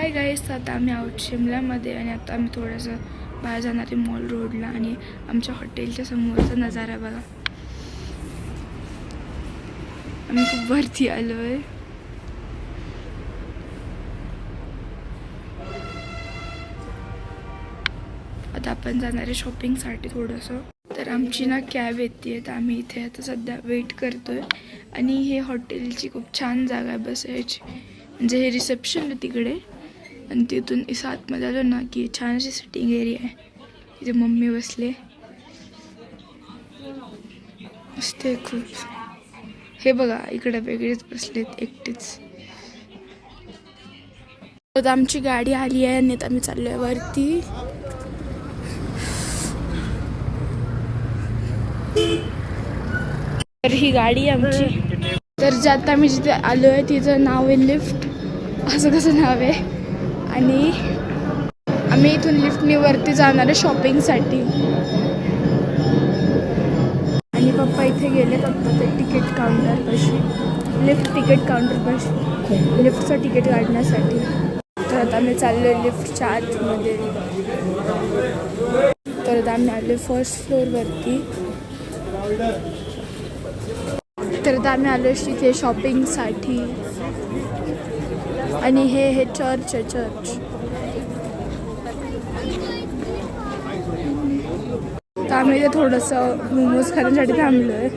Hi guys, आता आम्ही आहोत शिमल्यामध्ये आणि आता आम्ही थोडंसं बाहेर जाणार आहे मॉल रोडला आणि आमच्या हॉटेलच्या समोरचा नजारा बघा. आम्ही खूप वरती आलो आहे. आता आपण जाणार आहे शॉपिंगसाठी थोडंसं. तर आमची ना कॅब येते तर आम्ही इथे आता सध्या वेट करतोय. आणि हे हॉटेलची खूप छान जागा आहे बसायची, म्हणजे हे रिसेप्शन आहे तिकडे आणि तिथून असं आतमध्ये आलो ना की छान अशी सिटिंग एरिया आहे. इथे मम्मी बसले असते खूप. हे बघा इकडे वेगळेच बसलेत एकटेच. तर आमची गाडी आली आहे आणि आम्ही चाललोय वरती. तर ही गाडी आमची. तर जे आता आम्ही जिथे आलो आहे तिचं नाव आहे लिफ्ट, असं कसं नाव आहे. आणि आम्ही इथून लिफ्टनी वरती जाणार आहे शॉपिंगसाठी. आणि पप्पा इथे गेलेत आता ते तिकीट काउंटरपाशी, लिफ्ट तिकीट काउंटरपाशी लिफ्टचं तिकीट काढण्यासाठी. तर आता आम्ही चाललो आहे लिफ्टच्या आतमध्ये. तर आता आम्ही आलो फर्स्ट फ्लोअरवरती. तर आता आम्ही आलो तिथे शॉपिंगसाठी. आणि हे चर्च आहे, चर्च. तर आम्ही इथे थोडंसं मोमोज खाण्यासाठी थांबलो आहे.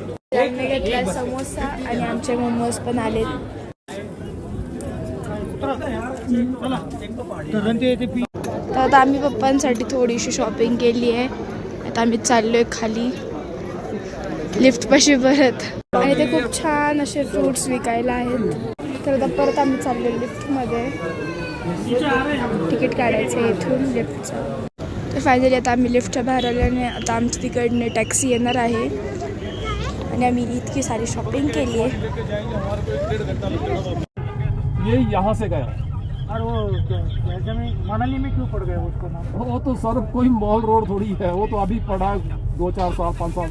आम्ही घेतला समोसा आणि आमचे मोमोज पण आलेत. तर आता आम्ही पप्पांसाठी थोडीशी शॉपिंग केली आहे. आता आम्ही चाललोय खाली लिफ्टपाशी परत. आणि ते खूप छान असे फ्रूट्स विकायला आहेत. तर आता परत आम्ही चाललो लिफ्टमध्ये. तिकीट काढायचं आहे इथून लिफ्टचं. तर फायनली आता आम्ही लिफ्टच्या बाहेर आल्याने आता आमच्या तिकडने टॅक्सी येणार आहे. आणि आम्ही इतकी सारी शॉपिंग केली आहे. ये यहाँ से गया और वो मनाली में क्यों पड़ गया उसको नाम? वो तो सर कोई मॉल रोड थोड़ी है, वो तो अभी पड़ा 2-4 साल 5 साल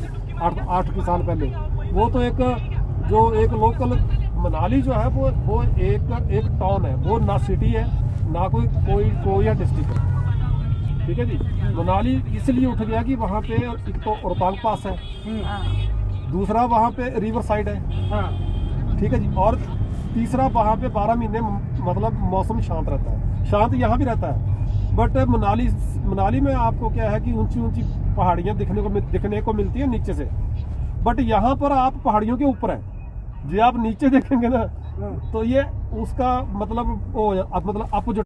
8 साल पहले। वो तो एक लोकल मनाली जो है वो एक टाउन है, वो ना सिटी है ना कोई डिस्ट्रिक्ट है। ठीक है जी। मनाली इसलिए उठ गया कि वहाँ पे एक तो रोहतांग पास है, दूसरा वहाँ पे रिवर साइड है। ठीक है जी। और तीसरा वहाँ पे 12 महीने मतलब मौसम शांत रहता है। शांत यहाँ भी रहता है, बट मनाली में आपको क्या है कि ऊंची ऊंची पहाड़ियाँ दिखने को मिलती है नीचे से, बट यहाँ पर आप पहाड़ियों के ऊपर हैं। जो आप नीचे देखेंगे ना तो ये उसका मतलब अपोजिट